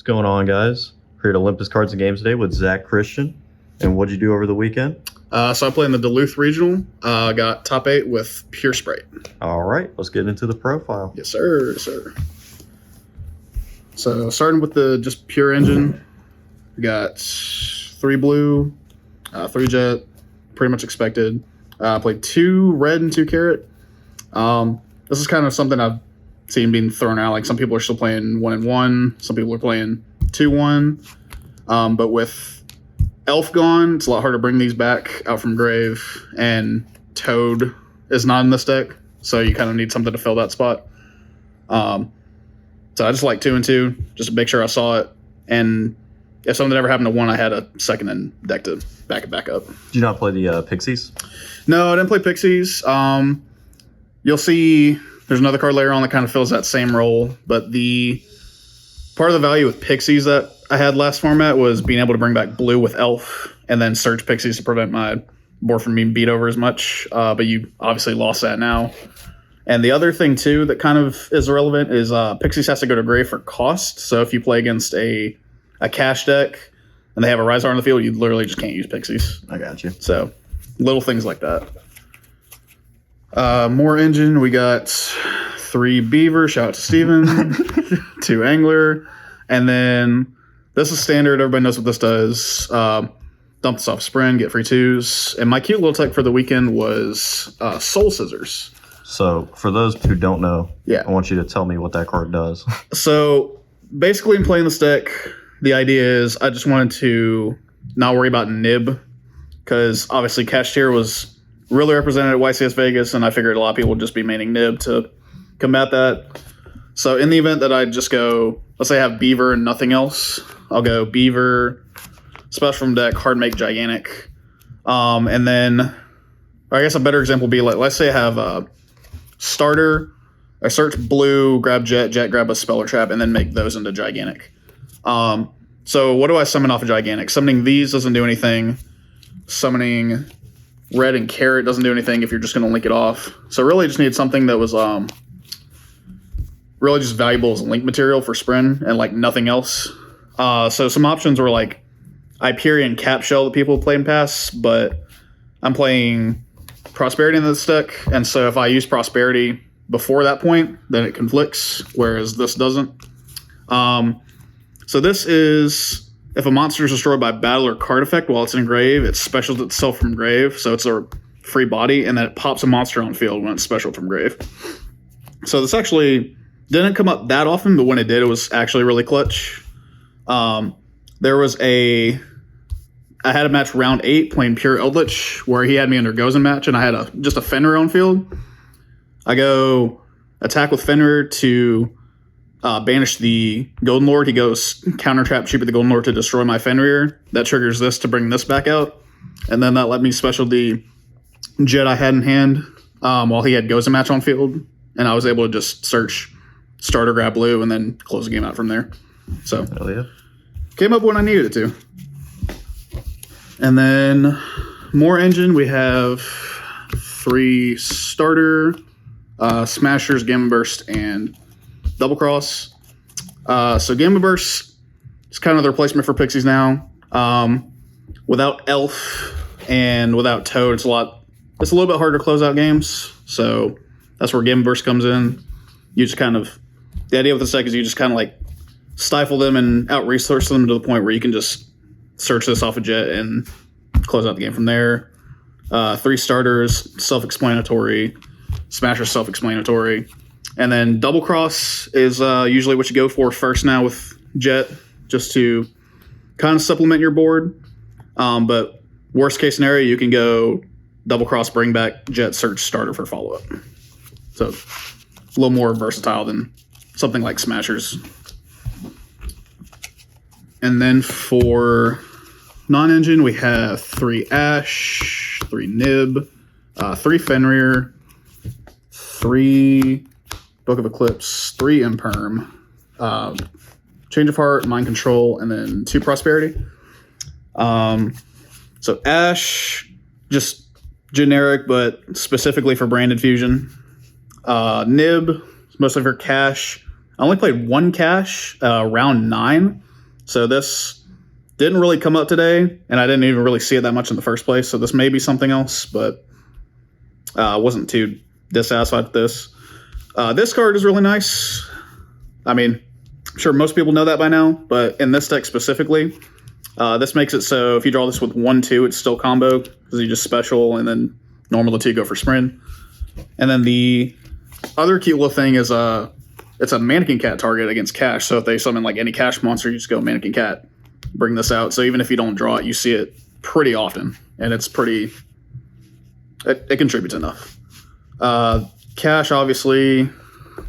going on, guys? Here at Olympus Cards and Games today with Zach Christian. And what'd you do over the weekend? So I played in the Duluth Regional. Got top 8 with pure Spright. All right, let's get into the profile. Yes, sir. Yes, sir. So starting with the just pure engine, we got 3 blue, 3 jet, pretty much expected. Played 2 red and 2 carrot. This is kind of something I've seen being thrown out. Like some people are still playing 1 and 1. Some people are playing 2-1. But with Elf gone, it's a lot harder to bring these back out from grave, and Toad is not in this deck, so you kind of need something to fill that spot. So I just like 2 and 2, just to make sure I saw it, and if something ever happened to 1, I had a second in deck to back it back up. Did you not play the Pixies? No, I didn't play Pixies. You'll see there's another card later on that kind of fills that same role, but the part of the value with Pixies that I had last format was being able to bring back blue with Elf and then search Pixies to prevent my board from being beat over as much. But you obviously lost that now. And the other thing, too, that kind of is irrelevant is Pixies has to go to grave for cost. So if you play against a cash deck and they have a Riser on the field, you literally just can't use Pixies. I got you. So little things like that. More engine. We got 3 Beaver. Shout out to Steven. 2 Angler. And then this is standard. Everybody knows what this does. Dump this off Sprint, get free 2s. And my cute little tech for the weekend was Soul Scissors. So for those who don't know, yeah, I want you to tell me what that card does. So basically in playing this deck, the idea is I just wanted to not worry about Nib, because obviously Cash Tier was really represented at YCS Vegas, and I figured a lot of people would just be maining Nib to combat that. So in the event that I just go, let's say I have Beaver and nothing else, I'll go Beaver, special from deck, hard make gigantic. And then, or I guess a better example would be, like, let's say I have a starter, I search blue, grab jet, grab a spell or trap, and then make those into gigantic. So what do I summon off of gigantic? Summoning these doesn't do anything. Summoning red and carrot doesn't do anything if you're just going to link it off. So really just needed something that was really just valuable as link material for Sprint and like nothing else. So some options were like Hyperion Cap Shell that people play in pass, but I'm playing Prosperity in this deck, and so if I use Prosperity before that point, then it conflicts, whereas this doesn't. So this is if a monster is destroyed by battle or card effect while it's in grave, it specials itself from grave, so it's a free body, and then it pops a monster on field when it's special from grave. So this actually didn't come up that often, but when it did, it was actually really clutch. There was I had a match round 8 playing pure Eldritch where he had me under Gozen match, and I had just a Fenrir on field. I go attack with Fenrir to banish the Golden Lord. He goes counter trap cheaper the Golden Lord to destroy my Fenrir. That triggers this to bring this back out, and then that let me special the Jet I had in hand while he had Gozen match on field, and I was able to just search starter, grab blue, and then close the game out from there. So Hell yeah. Came up when I needed it to. And then more engine, we have 3 starter, Smashers, Gamma Burst, and Double Cross. So Gamma Burst is kind of the replacement for Pixies now. Without Elf and without Toad, it's a little bit harder to close out games. So that's where Gamma Burst comes in. You just kind of, the idea with this deck is you just kind of like stifle them and out-resource them to the point where you can just search this off a jet and close out the game from there. 3 starters, self-explanatory. Smasher, self-explanatory. And then Double Cross is usually what you go for first now with Jet, just to kind of supplement your board. But worst case scenario, you can go Double Cross, bring back Jet, search starter for follow-up. So a little more versatile than something like Smashers. And then for non-engine, we have 3 Ash, 3 Nib, 3 Fenrir, 3 Book of Eclipse, 3 Imperm, Change of Heart, Mind Control, and then 2 Prosperity. So Ash, just generic, but specifically for branded fusion. Nib, mostly for cash. I only played 1 cash, round 9. So this didn't really come up today, and I didn't even really see it that much in the first place. So this may be something else, but I wasn't too dissatisfied with this. This card is really nice. I mean, I'm sure most people know that by now, but in this deck specifically, this makes it so if you draw this with 1-2, it's still combo because you just special, and then normal the 2 go for sprint. And then the other cute little thing is it's a mannequin cat target against cash. So if they summon like any cash monster, you just go mannequin cat, bring this out. So even if you don't draw it, you see it pretty often, and it's pretty. It contributes enough. Cash, obviously,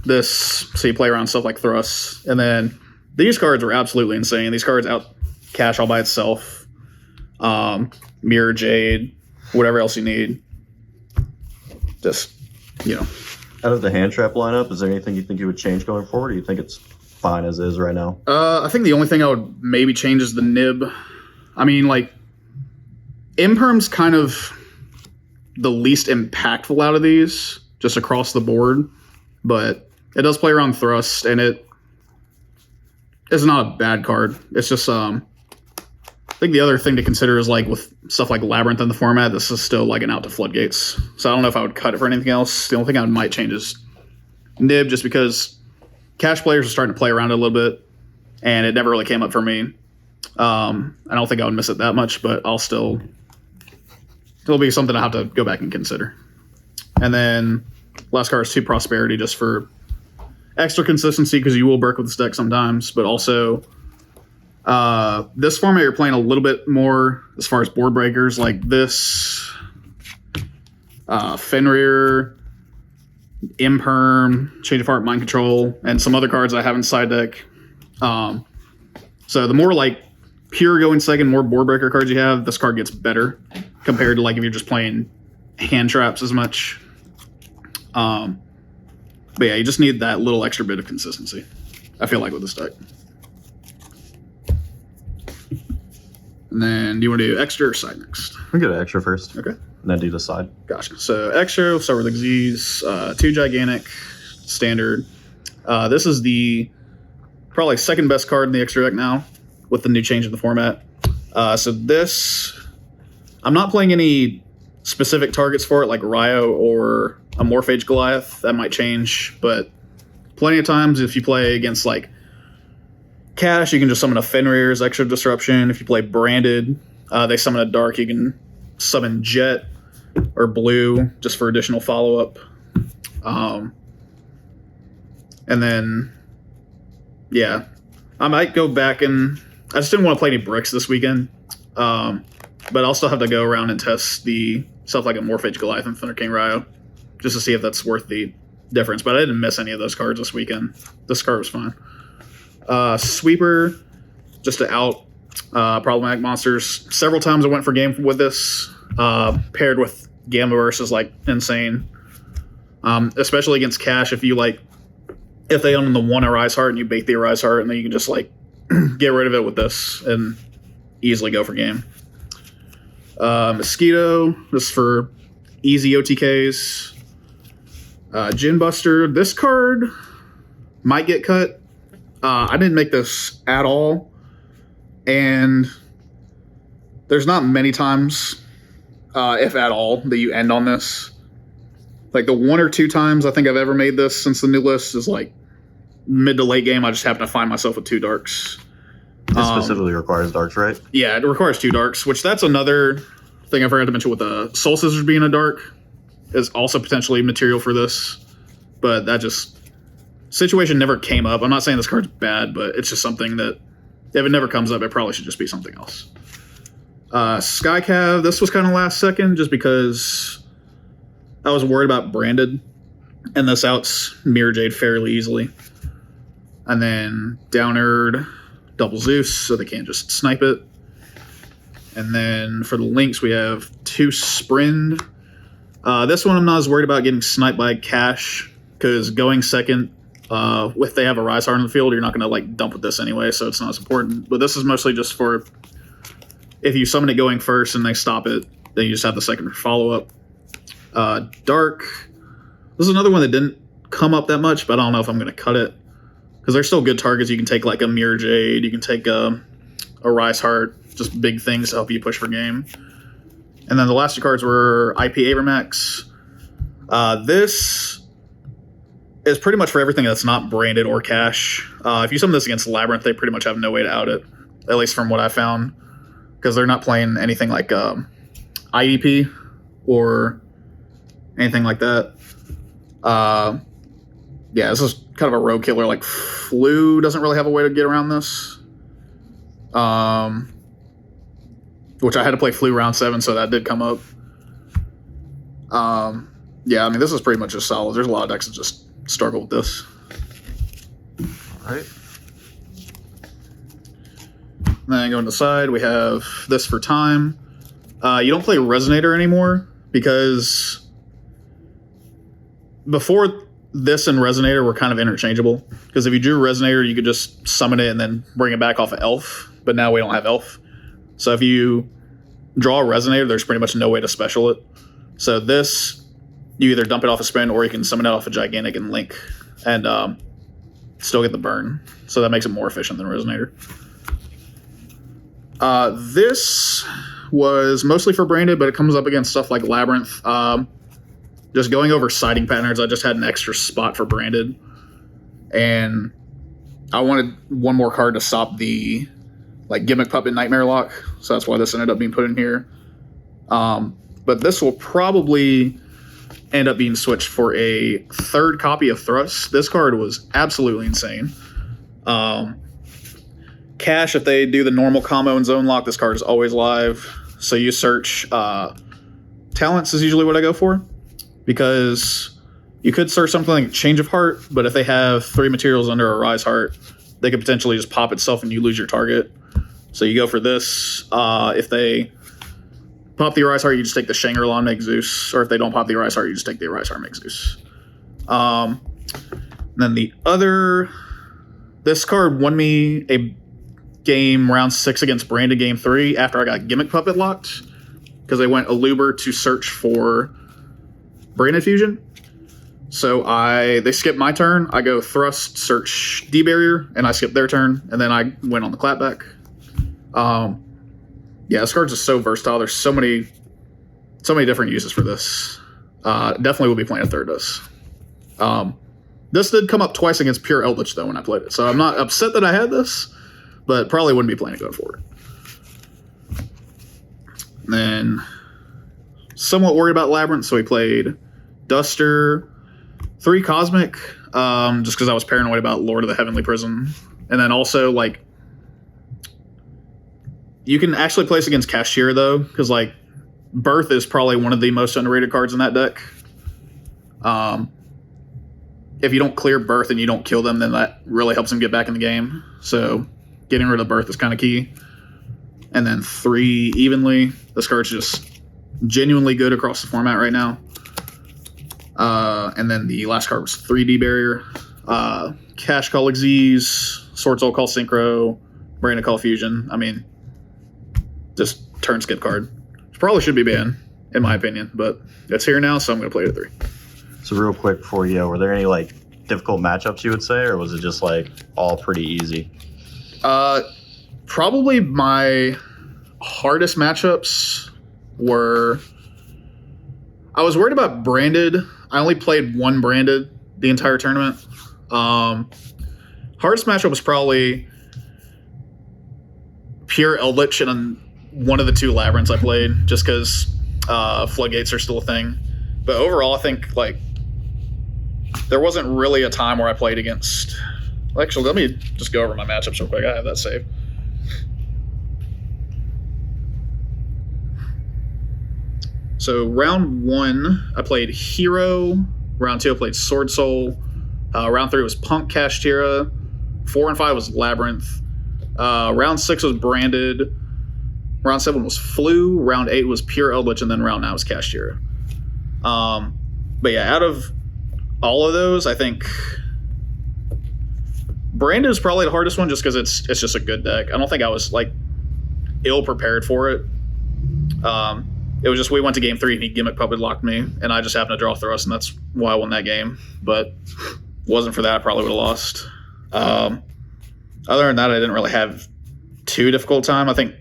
this, so you play around stuff like Thrust. And then these cards are absolutely insane. These cards out Cash all by itself. Mirror Jade, whatever else you need. Just, Out of the hand trap lineup, is there anything you think you would change going forward, or you think it's fine as is right now? I think the only thing I would maybe change is the nib. I mean, like, Imperm's kind of the least impactful out of these, just across the board. But it does play around Thrust, and it is not a bad card. It's just, I think the other thing to consider is, like, with stuff like Labyrinth in the format, this is still, like, an out to Floodgates. So I don't know if I would cut it for anything else. The only thing I might change is nib, just because cash players are starting to play around it a little bit, and it never really came up for me. I don't think I would miss it that much, but it'll be something I have to go back and consider. And then last card is 2 Prosperity, just for extra consistency, because you will burk with this deck sometimes, but also this format you're playing a little bit more as far as board breakers, like this Fenrir, Imperm, Change of Heart, Mind Control, and some other cards I have in side deck. So the more like pure going second, more board breaker cards you have, this card gets better compared to like if you're just playing hand traps as much. But yeah, you just need that little extra bit of consistency, I feel like, with this deck. And then, do you want to do extra or side next? We can go to extra first. Okay. And then do the side. Gotcha. So extra, we'll start with Xyz, 2 Gigantic, standard. This is the probably second best card in the extra deck now, with the new change in the format. So this, I'm not playing any specific targets for it, like Ryo or a Morphage Goliath. That might change, but plenty of times if you play against like Cash, you can just summon a Fenrir's extra disruption. If you play Branded, they summon a Dark, you can summon Jet or Blue just for additional follow-up. And then, yeah, I might go back and I just didn't want to play any bricks this weekend. But I'll still have to go around and test the stuff like a Morphage Goliath and Thunder King Ryo just to see if that's worth the difference. But I didn't miss any of those cards this weekend. This card was fine. Sweeper, just to out problematic monsters. Several times I went for game with this, paired with Gamma Burst is like insane. Especially against Cash, if they own the 1 Arise Heart and you bait the Arise Heart, and then you can just like get rid of it with this and easily go for game. Mosquito, this is for easy OTKs. Gin Buster, this card might get cut. I didn't make this at all, and there's not many times, if at all, that you end on this. Like the 1 or 2 times I think I've ever made this since the new list is like mid to late game. I just happen to find myself with 2 darks. It specifically requires darks, right? Yeah, it requires 2 darks, which that's another thing I forgot to mention with the Soul Scissors being a dark is also potentially material for this, but that just situation never came up. I'm not saying this card's bad, but it's just something that if it never comes up, it probably should just be something else. Skycav, this was kind of last second just because I was worried about Branded, and this outs Mirror Jade fairly easily. And then Downerd, double Zeus, so they can't just snipe it. And then for the links, we have 2 Sprind. This one I'm not as worried about getting sniped by Cash, because going second, if they have a Rise Heart in the field, you're not going to like dump with this anyway, so it's not as important. But this is mostly just for if you summon it going first and they stop it, then you just have the second follow-up. Dark. This is another one that didn't come up that much, but I don't know if I'm going to cut it. because they're still good targets. You can take like a Mirror Jade, you can take a Rise Heart, just big things to help you push for game. And then the last 2 cards were IP Abramax. This is pretty much for everything that's not branded or cash. If you summon this against Labyrinth, they pretty much have no way to out it, at least from what I found, because they're not playing anything like IDP or anything like that. Yeah, this is kind of a rogue killer. Like Flu doesn't really have a way to get around this. Which I had to play Flu round 7, so that did come up. Yeah, I mean, this is pretty much just solid. There's a lot of decks that just struggle with this. All right. Then going to the side, we have this for time. You don't play Resonator anymore because before this and Resonator were kind of interchangeable. Because if you drew Resonator, you could just summon it and then bring it back off of Elf. But now we don't have Elf. So if you draw a Resonator, there's pretty much no way to special it. So this, you either dump it off a spin or you can summon it off a Gigantic and Link and still get the burn. So that makes it more efficient than Resonator. This was mostly for branded, but it comes up against stuff like Labyrinth. Just going over siding patterns, I just had an extra spot for branded. And I wanted one more card to stop the like Gimmick Puppet Nightmare Lock. So that's why this ended up being put in here. But this will probably end up being switched for a 3rd copy of Thrust. This card was absolutely insane. Cash, if they do the normal combo and zone lock, this card is always live. So you search talents is usually what I go for, because you could search something like Change of Heart, but if they have 3 materials under a Rise Heart, they could potentially just pop itself and you lose your target. So you go for this. If they pop the Rise Heart, you just take the Shangri-La and make Zeus. Or if they don't pop the Rise Heart, you just take the Rise Heart and make Zeus. Then the other... This card won me a game round 6 against Branded game 3 after I got Gimmick Puppet locked, because they went Aluber to search for Branded Fusion. So they skip my turn. I go Thrust, search D-Barrier, and I skip their turn, and then I win on the clapback. Yeah, this card's just so versatile. There's so many different uses for this. Definitely will be playing a 3rd this. This did come up twice against Pure Eldritch, though, when I played it. So I'm not upset that I had this, but probably wouldn't be playing it going forward. And then, somewhat worried about Labyrinth, so we played Duster, 3 Cosmic, just because I was paranoid about Lord of the Heavenly Prison. And then also, like, you can actually place against Cashier, though, because, like, Birth is probably one of the most underrated cards in that deck. If you don't clear Birth and you don't kill them, then that really helps them get back in the game. So getting rid of Birth is kind of key. And then 3 Evenly. This card's just genuinely good across the format right now. And then the last card was 3D Barrier. Cash Call Xyz, Sword Soul Call Synchro, Branded Call Fusion. I mean, just turn skip card. Which probably should be banned, in my opinion, but it's here now, so I'm going to play it at 3. So real quick before you go, were there any like difficult matchups you would say, or was it just like all pretty easy? Probably my hardest matchups were... I was worried about Branded. I only played 1 Branded the entire tournament. Hardest matchup was probably Pure Eldritch and one of the 2 Labyrinths I played, just because Floodgates are still a thing. But overall, I think like there wasn't really a time where I played against... Actually, let me just go over my matchups real quick. I have that saved. So round 1, I played Hero. Round 2, I played Sword Soul. Round 3 was Punk Kashtira. 4 and 5 was Labyrinth. Round 6 was Branded. Round 7 was Flu. Round 8 was Pure Eldritch, and then round 9 was Kashtira. But yeah, out of all of those, I think Branded is probably the hardest one, just because it's just a good deck. I don't think I was like ill prepared for it. It was just we went to game 3 and he Gimmick Puppet locked me, and I just happened to draw Thrust, and that's why I won that game. But wasn't for that, I probably would have lost. Other than that, I didn't really have too difficult time. I think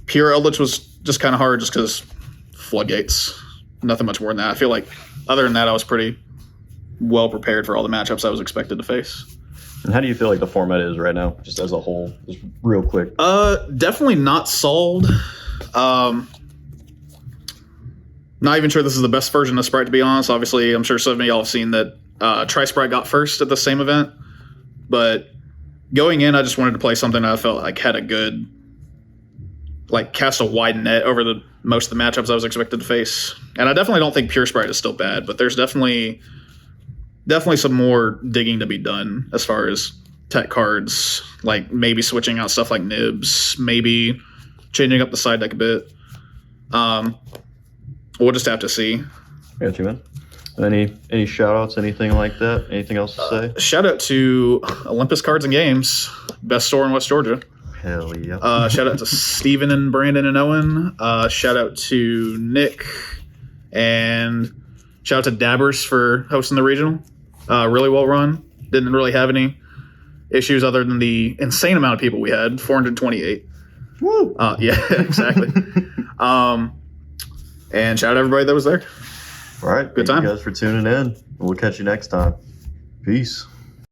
pure Eldritch was just kind of hard just because floodgates. Nothing much more than that. I feel like other than that, I was pretty well prepared for all the matchups I was expected to face. And how do you feel like the format is right now, just as a whole, just real quick? Definitely not sold. Not even sure this is the best version of Spright, to be honest. Obviously, I'm sure some of y'all have seen that Spright got first at the same event. But going in, I just wanted to play something that I felt like had a good, like, cast a wide net over the most of the matchups I was expected to face. And I definitely don't think pure Spright is still bad, but there's definitely some more digging to be done as far as tech cards, like maybe switching out stuff like nibs, maybe changing up the side deck a bit. We'll just have to see. Got you, man. Any shout outs, anything like that? Anything else to say? Shout out to Olympus Cards and Games, best store in West Georgia. Hell yeah. Shout out to Steven and Brandon and Owen. Shout out to Nick. And shout out to Dabbers for hosting the regional. Really well run. Didn't really have any issues other than the insane amount of people we had, 428. Woo! Yeah, exactly. And shout out to everybody that was there. All right. Good time. Thank you guys for tuning in. We'll catch you next time. Peace.